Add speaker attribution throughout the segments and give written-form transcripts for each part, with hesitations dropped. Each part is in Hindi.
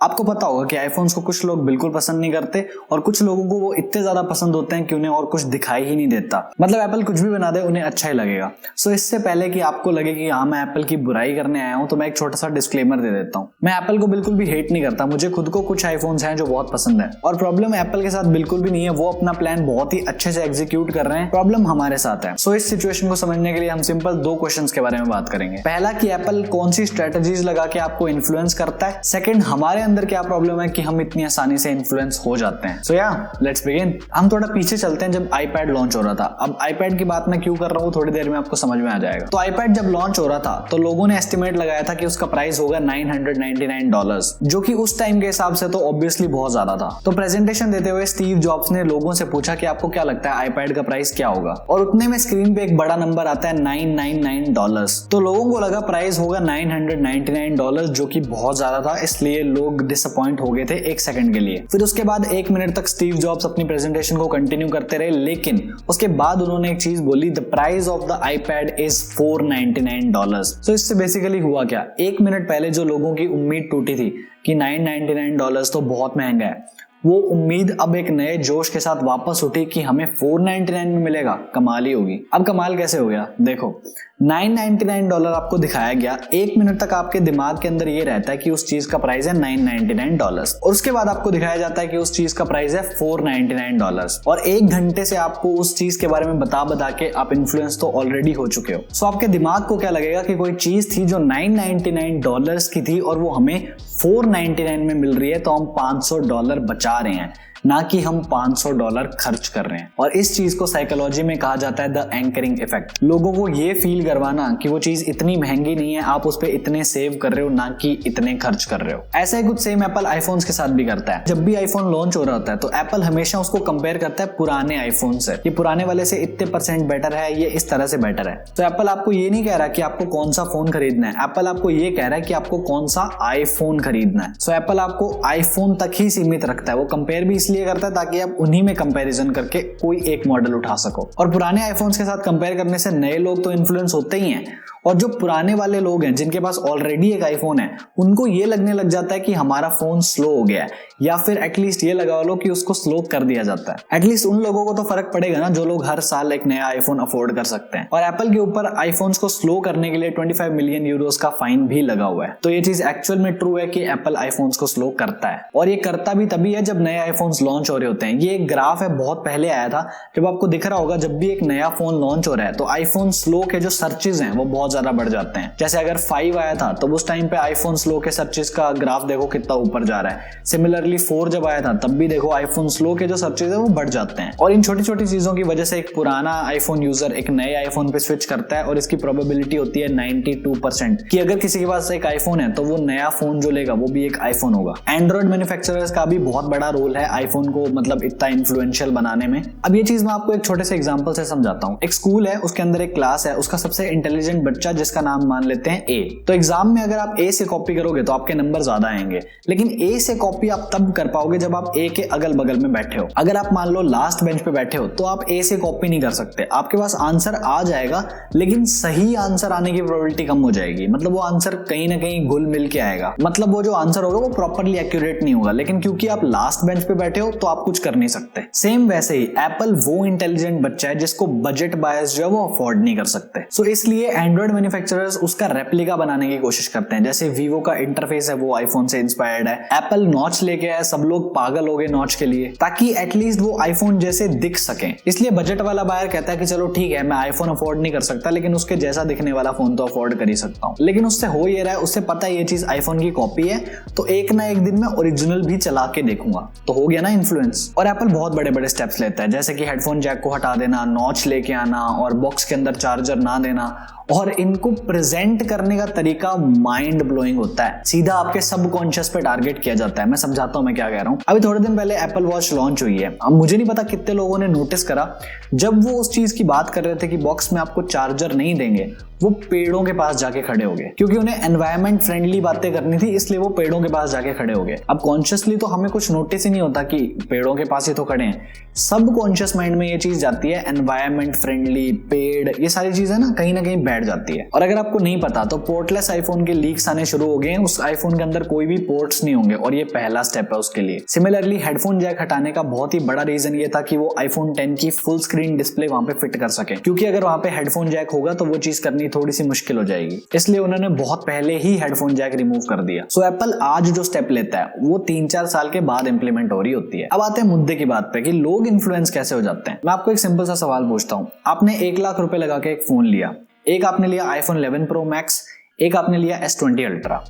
Speaker 1: आपको पता होगा कि आईफोन्स को कुछ लोग बिल्कुल पसंद नहीं करते और कुछ लोगों को वो इतने ज्यादा पसंद होते हैं कि उन्हें और कुछ दिखाई ही नहीं देता। मतलब एप्पल कुछ भी बना दे उन्हें अच्छा ही लगेगा। सो इससे पहले कि आपको लगे कि हाँ मैं एप्पल की बुराई करने आया हूं, तो मैं एक छोटा सा डिस्क्लेमर दे देता हूं। मैं एप्पल को बिल्कुल भी हेट नहीं करता, मुझे खुद को कुछ आईफोन्स हैं जो बहुत पसंद है और प्रॉब्लम एप्पल के साथ बिल्कुल भी नहीं है। वो अपना प्लान बहुत ही अच्छे से एग्जीक्यूट कर रहे हैं, प्रॉब्लम हमारे साथ है। सो इस सिचुएशन को समझने के लिए हम सिंपल दो क्वेश्चंस के बारे में बात करेंगे। पहला कि एप्पल कौन सी स्ट्रेटजीज लगा के आपको इन्फ्लुएंस करता है। सेकंड, हमारे अंदर क्या प्रॉब्लम है कि हम इतनी आसानी से इन्फ्लुएंस हो जाते हैं। So let's begin. हम थोड़ा पीछे चलते हैं जब आईपैड लॉन्च हो रहा था। अब आईपैड की बात मैं क्यों कर रहा हूँ थोड़ी देर में आपको समझ में आ जाएगा। तो आईपैड जब लॉन्च हो रहा था तो लोगों ने एस्टिमेट लगाया था कि उसका प्राइस होगा $999, जो कि उस टाइम के हिसाब से तो ऑब्वियसली बहुत ज्यादा था। तो प्रेजेंटेशन देते हुए स्टीव जॉब्स ने लोगों से पूछा कि आपको क्या लगता है आईपैड का प्राइस क्या होगा, और उतने में स्क्रीन पे एक बड़ा नंबर आता है $999। तो लोगों को लगा प्राइस होगा $999, जो कि बहुत ज्यादा था, इसलिए लोग डिसअपॉइंट हो गए थे एक सेकंड के लिए। फिर उसके बाद 1 मिनट तक स्टीव जॉब्स अपनी प्रेजेंटेशन को कंटिन्यू करते रहे, लेकिन उसके बाद उन्होंने एक चीज बोली, the price of the iPad is $499। तो इससे बेसिकली हुआ क्या, 1 मिनट पहले जो लोगों की उम्मीद टूटी थी कि $999 तो बहुत महंगा है, वो उम्मीद अब एक नए जोश के साथ वापस उठी कि हमें $499 में मिलेगा। कमाल ही होगी। अब कमाल कैसे हो गया, देखो $999 आपको दिखाया गया, 1 मिनट तक आपके दिमाग के अंदर ये रहता है कि उस चीज का प्राइस है $999 और उसके बाद आपको दिखाया जाता है कि उस चीज का प्राइस है $499 और 1 घंटे से आपको उस चीज के बारे में बता के आप इन्फ्लुएंस तो ऑलरेडी हो चुके हो। सो आपके दिमाग को क्या लगेगा कि कोई चीज थी जो $999 की थी और वो हमें $499 में मिल रही है, तो हम $500 बचा रहे हैं, ना कि हम $500 खर्च कर रहे हैं। और इस चीज को साइकोलॉजी में कहा जाता है द एंकरिंग इफेक्ट। लोगों को ये फील करवाना कि वो चीज इतनी महंगी नहीं है, आप उस पे इतने सेव कर रहे हो ना कि इतने खर्च कर रहे हो। ऐसा ही कुछ सेम एप्पल आईफोन्स के साथ भी करता है। जब भी आईफोन लॉन्च हो रहा होता है तो एप्पल हमेशा उसको कंपेयर करता है पुराने आईफोन से, ये पुराने वाले से इतने % बेटर है, ये इस तरह से बेटर है। तो एप्पल आपको ये नहीं कह रहा कि आपको कौन सा फोन खरीदना है, एप्पल आपको ये कह रहा है कि आपको कौन सा आईफोन खरीदना है। सो एप्पल आपको आईफोन तक ही सीमित रखता है। वो कंपेयर भी इसलिए करता है ताकि आप उन्हीं में कंपैरिजन करके कोई एक मॉडल उठा सको। और पुराने आईफोन्स के साथ कंपेयर करने से नए लोग तो इन्फ्लुएंस होते ही हैं, और जो पुराने वाले लोग हैं जिनके पास ऑलरेडी एक आईफोन है, उनको ये लगने लग जाता है कि हमारा फोन स्लो हो गया है, या फिर एटलीस्ट ये लगा लो कि उसको स्लो कर दिया जाता है। एटलीस्ट उन लोगों को तो फर्क पड़ेगा ना जो लोग हर साल एक नया आईफोन अफोर्ड कर सकते हैं। और एप्पल के ऊपर आईफोन्स को स्लो करने के लिए 25 मिलियन यूरोस का फाइन भी लगा हुआ है। तो ये चीज एक्चुअल में ट्रू है कि एप्पल आईफोन्स को स्लो करता है, और ये करता भी तभी है जब नए आईफोन्स लॉन्च हो रहे होते हैं। ये एक ग्राफ है, बहुत पहले आया था, जब आपको दिख रहा होगा जब भी एक नया फोन लॉन्च हो रहा है तो आईफोन स्लो के जो सर्चेज हैं वो बहुत ज्यादा बढ़ जाते हैं। जैसे अगर 5 आया था तो उस टाइम पे आईफोन स्लो के सर्चेस का ग्राफ देखो कितना ऊपर जा रहा है। सिमिलरली 4 जब आया था तब भी देखो आईफोन स्लो के जो सर्चेस है वो बढ़ जाते हैं। और इन छोटी छोटी चीजों की वजह से एक पुराना आईफोन यूजर एक नए आईफोन पे स्विच करता है, और इसकी प्रोबेबिलिटी होती है 92% कि अगर किसी के पास एक आईफोन है तो वो नया फोन जो लेगा वो भी एक आईफोन होगा। एंड्रॉइड मैन्युफैक्चरर्स का भी बहुत बड़ा रोल है आईफोन को मतलब इतना इन्फ्लुएंशियल बनाने में। अब ये चीज मैं आपको एक छोटे से एग्जांपल से समझाता हूँ। एक स्कूल है, उसके अंदर एक क्लास है, उसका सबसे इंटेलिजेंट बच्चा जिसका नाम मान लेते हैं ए। तो एग्जाम में अगर आप ए से कॉपी करोगे तो आपके नंबर ज्यादा आएंगे, लेकिन ए से कॉपी आप तब कर पाओगे जब आप ए के अगल बगल में बैठे हो। अगर आप मान लो लास्ट बेंच पे बैठे हो तो आप ए से कॉपी नहीं कर सकते। आपके पास आंसर आ जाएगा लेकिन सही आंसर आने की प्रोबेबिलिटी कम हो जाएगी। मतलब वो आंसर कहीं ना कहीं घुल मिल के आएगा, मतलब वो जो आंसर होगा वो प्रॉपरली एक्यूरेट नहीं होगा। लेकिन क्योंकि आप लास्ट बेंच पे बैठे हो तो आप कुछ कर नहीं सकते। सेम वैसे ही एप्पल वो इंटेलिजेंट बच्चा है जिसको बजट बायस जो है वो अफोर्ड नहीं कर सकते। सो इसलिए एंड्रॉइड मैन्युफैक्चरर्स उसका रेप्लिका बनाने की कोशिश करते हैं। जैसे वीवो का इंटरफेस है वो आईफोन से इंस्पायर्ड है। एप्पल नॉच लेके आया, सब लोग पागल हो गए नॉच के लिए, ताकि एटलीस्ट वो आईफोन जैसे दिख सके। इसलिए बजट वाला बायर कहता है कि चलो ठीक है मैं आईफोन अफोर्ड नहीं कर सकता लेकिन उसके जैसा दिखने वाला फोन तो अफोर्ड कर ही सकता हूँ। लेकिन उससे हो ये रहा है, उससे पता है ये चीज आईफोन की कॉपी है, तो एक ना एक दिन मैं ओरिजिनल भी चला के देखूंगा। तो हो गया ना इन्फ्लुएंस। और एप्पल बहुत बड़े बड़े स्टेप्स लेता है, जैसे कि हेडफोन जैक को हटा देना, नॉच लेके आना और बॉक्स के अंदर चार्जर ना देना। और इनको प्रेजेंट करने का तरीका माइंड ब्लोइंग होता है, सीधा आपके सबकॉन्शियस पे टारगेट किया जाता है। मैं समझाता हूं मैं क्या कह रहा हूं। अभी थोड़े दिन पहले एप्पल वॉच लॉन्च हुई है। अब मुझे नहीं पता कितने लोगों ने नोटिस करा, जब वो उस चीज की बात कर रहे थे कि बॉक्स में आपको चार्जर नहीं देंगे, वो पेड़ों के पास जाके खड़े हो गए, क्योंकि उन्हें एनवायरमेंट फ्रेंडली बातें करनी थी, इसलिए वो पेड़ों के पास जाके खड़े हो गए। अब कॉन्शियसली तो हमें कुछ नोटिस ही नहीं होता कि पेड़ों के पास ही तो खड़े हैं, सब कॉन्शियस माइंड में ये चीज जाती है एनवायरमेंट फ्रेंडली, पेड़, ये सारी चीजें ना कहीं बैठ बैठ जाती है। और अगर आपको नहीं पता तो पोर्टलेस आईफोन के लीक्स आने शुरू हो गए हैं। उस आईफोन के अंदर कोई भी पोर्ट्स नहीं होंगे और ये पहला स्टेप है उसके लिए। सिमिलरली हेडफोन जैक हटाने का बहुत ही बड़ा रीजन ये था कि वो आईफोन 10 की फुल स्क्रीन डिस्प्ले वहां पे फिट कर सके, क्योंकि अगर वहां पे हेडफोन जैक होगा तो वो चीज करनी थोड़ी सी मुश्किल हो जाएगी। इसलिए उन्होंने बहुत पहले ही हेडफोन जैक रिमूव कर दिया। सो एप्पल आज जो स्टेप लेता है वो 3-4 साल के बाद इंप्लीमेंट हो रही होती है। अब आते हैं मुद्दे की बात पे कि लोग इन्फ्लुएंस कैसे हो जाते हैं। मैं आपको एक सिंपल सा सवाल पूछता हूँ। आपने 1 लाख रुपए लगा के एक फोन लिया, एक आपने लिया आईफोन 11 प्रो मैक्स, एक आपने लिया S20 अल्ट्रा।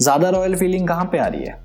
Speaker 1: ज्यादा रॉयल फीलिंग कहां पे आ रही है?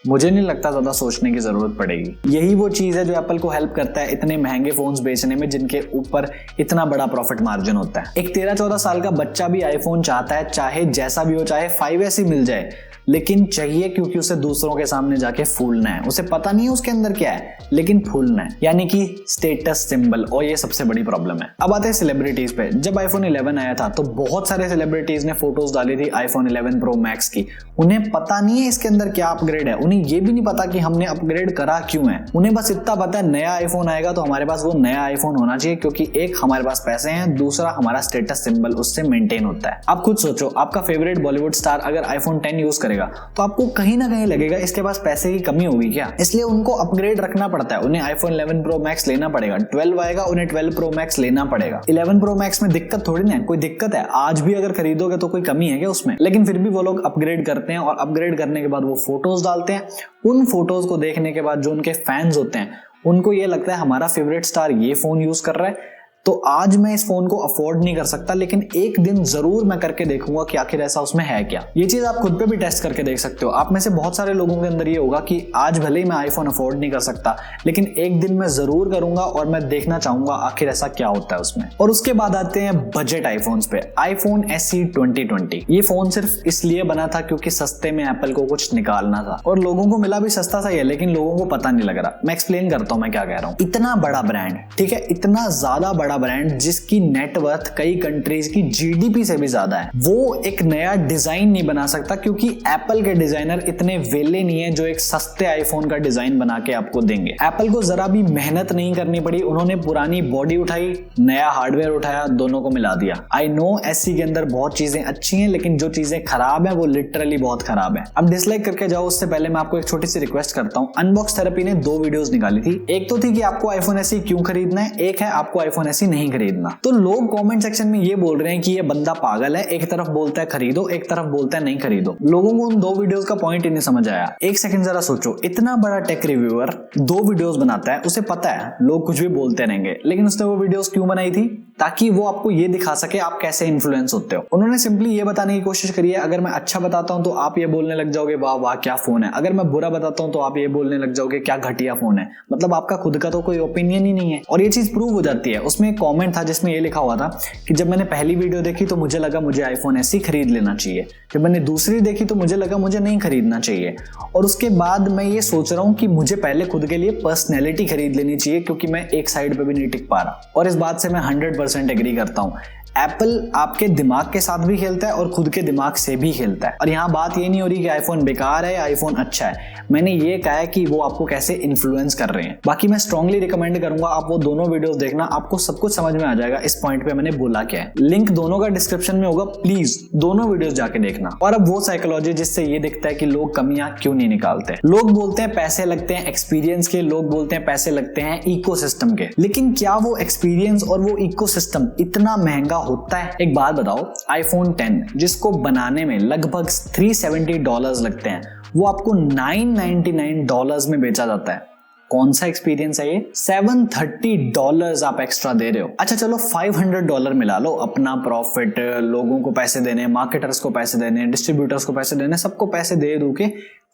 Speaker 1: मुझे नहीं लगता ज्यादा सोचने की जरूरत पड़ेगी। यही वो चीज है जो एप्पल को हेल्प करता है इतने महंगे फोन्स बेचने में जिनके ऊपर इतना बड़ा प्रॉफिट मार्जिन होता है। एक 13-14 साल का बच्चा भी आईफोन चाहता है, चाहे जैसा भी हो, चाहे 5S ही मिल जाए, लेकिन चाहिए क्योंकि उसे दूसरों के सामने जाके फूलना है। उसे पता नहीं है उसके अंदर क्या है, लेकिन फूलना है, यानी कि स्टेटस सिंबल। और ये सबसे बड़ी प्रॉब्लम है। अब आते हैं सेलिब्रिटीज पे। जब आईफोन 11 आया था तो बहुत सारे सेलिब्रिटीज ने फोटोज डाली थी आईफोन 11 प्रो मैक्स की। उन्हें पता नहीं है इसके अंदर क्या अपग्रेड है, उन्हें ये भी नहीं पता कि हमने अपग्रेड करा क्यों है। उन्हें बस इतना पता है नया आईफोन आएगा तो हमारे पास वो नया आईफोन होना चाहिए, क्योंकि एक हमारे पास पैसे हैं, दूसरा हमारा स्टेटस सिंबल उससे मेंटेन होता है। आप खुद सोचो, आपका फेवरेट बॉलीवुड स्टार अगर आईफोन 10 यूज करेगा तो आपको कहीं ना कहीं लगेगा इसके पास पैसे की कमी होगी क्या। इसलिए उनको अपग्रेड रखना पड़ता है। उन्हें आईफोन 11 प्रो मैक्स लेना पड़ेगा। 12 आएगा, उन्हें 12 प्रो मैक्स लेना पड़ेगा। 11 प्रो मैक्स में दिक्कत थोड़ी ना है, कोई दिक्कत है? आज भी अगर खरीदोगे तो कोई कमी है क्या उसमें? लेकिन फिर भी वो लोग अपग्रेड करते हैं और अपग्रेड करने के बाद वो फोटोज डालते हैं। उन फोटोज को देखने के बाद जो उनके फैंस होते हैं उनको ये लगता है हमारा फेवरेट स्टार ये फोन यूज कर रहा है, तो आज मैं इस फोन को अफोर्ड नहीं कर सकता, लेकिन एक दिन जरूर मैं करके देखूंगा कि आखिर ऐसा उसमें है क्या। ये चीज आप खुद पे भी टेस्ट करके देख सकते हो। आप में से बहुत सारे लोगों के अंदर ये होगा कि आज भले ही मैं आईफोन अफोर्ड नहीं कर सकता, लेकिन एक दिन मैं जरूर करूंगा और मैं देखना चाहूंगा आखिर ऐसा क्या होता है उसमें। और उसके बाद आते हैं बजट आईफोन्स पे। आईफोन SE 2020 ये फोन सिर्फ इसलिए बना था क्योंकि सस्ते में एप्पल को कुछ निकालना था, और लोगों को मिला भी सस्ता सा ही है, लेकिन लोगों को पता नहीं लग रहा। मैं एक्सप्लेन करता हूं मैं क्या कह रहा हूं। इतना बड़ा ब्रांड, ठीक है, इतना ज्यादा बड़ा ब्रांड जिसकी नेटवर्थ कई कंट्रीज की GDP से भी ज्यादा है, वो एक नया डिजाइन नहीं बना सकता, क्योंकि एप्पल के डिजाइनर इतने वेले नहीं है जो एक सस्ते आईफोन का डिजाइन बना के आपको देंगे। एप्पल को जरा भी मेहनत नहीं करनी पड़ी। उन्होंने पुरानी बॉडी उठाई, नया हार्डवेयर उठाया, दोनों को मिला दिया। आई नो SE के अंदर बहुत चीजें अच्छी हैं, लेकिन जो चीजें खराब है वो लिटरली बहुत खराब है। अब डिसलाइक करके जाओ, उससे पहले मैं आपको एक छोटी सी रिक्वेस्ट करता हूं। अनबॉक्स थेरेपी ने 2 वीडियोस निकाली थी। एक तो थी कि आपको आईफोन SE क्यों खरीदना है, एक है आपको आईफोन SE नहीं खरीदना। तो लोग कमेंट सेक्शन में ये बोल रहे हैं कि ये बंदा पागल है, एक तरफ बोलता है खरीदो, एक तरफ बोलता है नहीं खरीदो। लोगों को उन 2 वीडियोस का पॉइंट ही नहीं समझ आया। एक सेकंड जरा सोचो, इतना बड़ा टेक रिव्यूअर 2 वीडियोस बनाता है, उसे पता है लोग कुछ भी बोलते रहेंगे, लेकिन उसने वो वीडियोस क्यों बनाई थी? ताकि वो आपको ये दिखा सके आप कैसे इन्फ्लुएंस होते हो। उन्होंने सिंपली ये बताने की कोशिश करी है, अगर मैं अच्छा बताता हूं तो आप ये बोलने लग जाओगे वाह वाह क्या फोन है, अगर मैं बुरा बताता हूं तो आप ये बोलने लग जाओगे क्या घटिया फोन है। मतलब आपका खुद का तो कोई ओपिनियन ही नहीं है। और ये चीज प्रूव हो जाती है। उसमें एक कमेंट था जिसमें ये लिखा हुआ था कि जब मैंने पहली वीडियो देखी तो मुझे लगा मुझे आईफोन SE खरीद लेना चाहिए, जब मैंने दूसरी देखी तो मुझे लगा मुझे नहीं खरीदना चाहिए, और उसके बाद मैं ये सोच रहा हूं कि मुझे पहले खुद के लिए पर्सनैलिटी खरीद लेनी चाहिए, क्योंकि मैं एक साइड पे भी नहीं टिक पा रहा। और इस बात से मैं 100% एग्री करता हूं। एप्पल आपके दिमाग के साथ भी खेलता है और खुद के दिमाग से भी खेलता है। और यहाँ बात ये नहीं हो रही कि आईफोन बेकार है, आईफोन अच्छा है। मैंने ये कहा है कि वो आपको कैसे इन्फ्लुएंस कर रहे हैं। बाकी मैं स्ट्रांगली रिकमेंड करूंगा आप वो दोनों वीडियोस देखना, आपको सब कुछ समझ में आ जाएगा इस पॉइंट पे मैंने बोला क्या है। लिंक दोनों का डिस्क्रिप्शन में होगा, प्लीज दोनों वीडियोस जाके देखना। और अब वो साइकोलॉजी जिससे ये दिखता है कि लोग कमियां क्यों नहीं निकालते। लोग बोलते हैं पैसे लगते हैं एक्सपीरियंस के, लोग बोलते हैं पैसे लगते हैं इकोसिस्टम के, लेकिन क्या वो एक्सपीरियंस और वो इकोसिस्टम इतना महंगा होता है? एक बात बताओ, आईफोन 10 जिसको बनाने में लगभग $370 लगते हैं, वो आपको $999 में बेचा जाता है। कौन सा एक्सपीरियंस है ये? $730 आप एक्स्ट्रा दे रहे हो। अच्छा चलो $500 मिला लो, अपना प्रॉफिट, लोगों को पैसे देने, मार्केटर्स को पैसे देने, डिस्ट्रीब्यूटर्स को पैसे देने, सबको पैसे दे दो के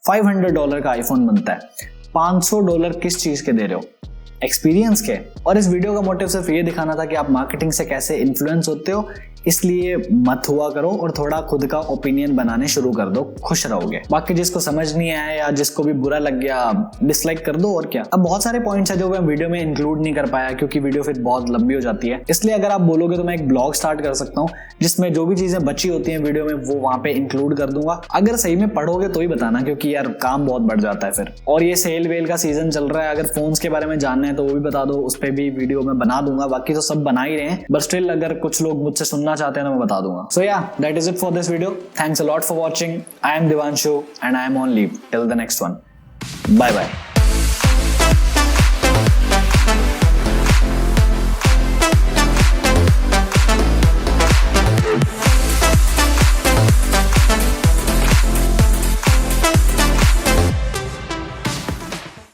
Speaker 1: $500 का आईफोन बनता है। $500 किस चीज के दे रहे हो? एक्सपीरियंस के। और इस वीडियो का मोटिव सिर्फ ये दिखाना था कि आप मार्केटिंग से कैसे इन्फ्लुएंस होते हो, इसलिए मत हुआ करो और थोड़ा खुद का ओपिनियन बनाने शुरू कर दो, खुश रहोगे। बाकी जिसको समझ नहीं आया या जिसको भी बुरा लग गया डिसलाइक कर दो, और क्या। अब बहुत सारे पॉइंट्स हैं जो मैं वीडियो में इंक्लूड नहीं कर पाया क्योंकि वीडियो फिर बहुत लंबी हो जाती है, इसलिए अगर आप बोलोगे तो मैं एक ब्लॉग स्टार्ट कर सकता हूँ जिसमें जो भी चीजें बची होती हैं वीडियो में वो वहां पे इंक्लूड कर दूंगा। अगर सही में पढ़ोगे तो ही बताना, क्योंकि यार काम बहुत बढ़ जाता है फिर। और ये सेल वेल का सीजन चल रहा है, अगर फोन्स के बारे में जानना है तो वो भी बता दो, उस पर भी वीडियो में बना दूंगा। बाकी तो सब बना ही रहे हैं, बट स्टिल अगर कुछ लोग मुझसे सुनना सुनना चाहते हैं तो मैं बता दूंगा। So yeah that is it for this video. Thanks a lot for watching. I am Divanshu and I am on leave till the next one. Bye bye.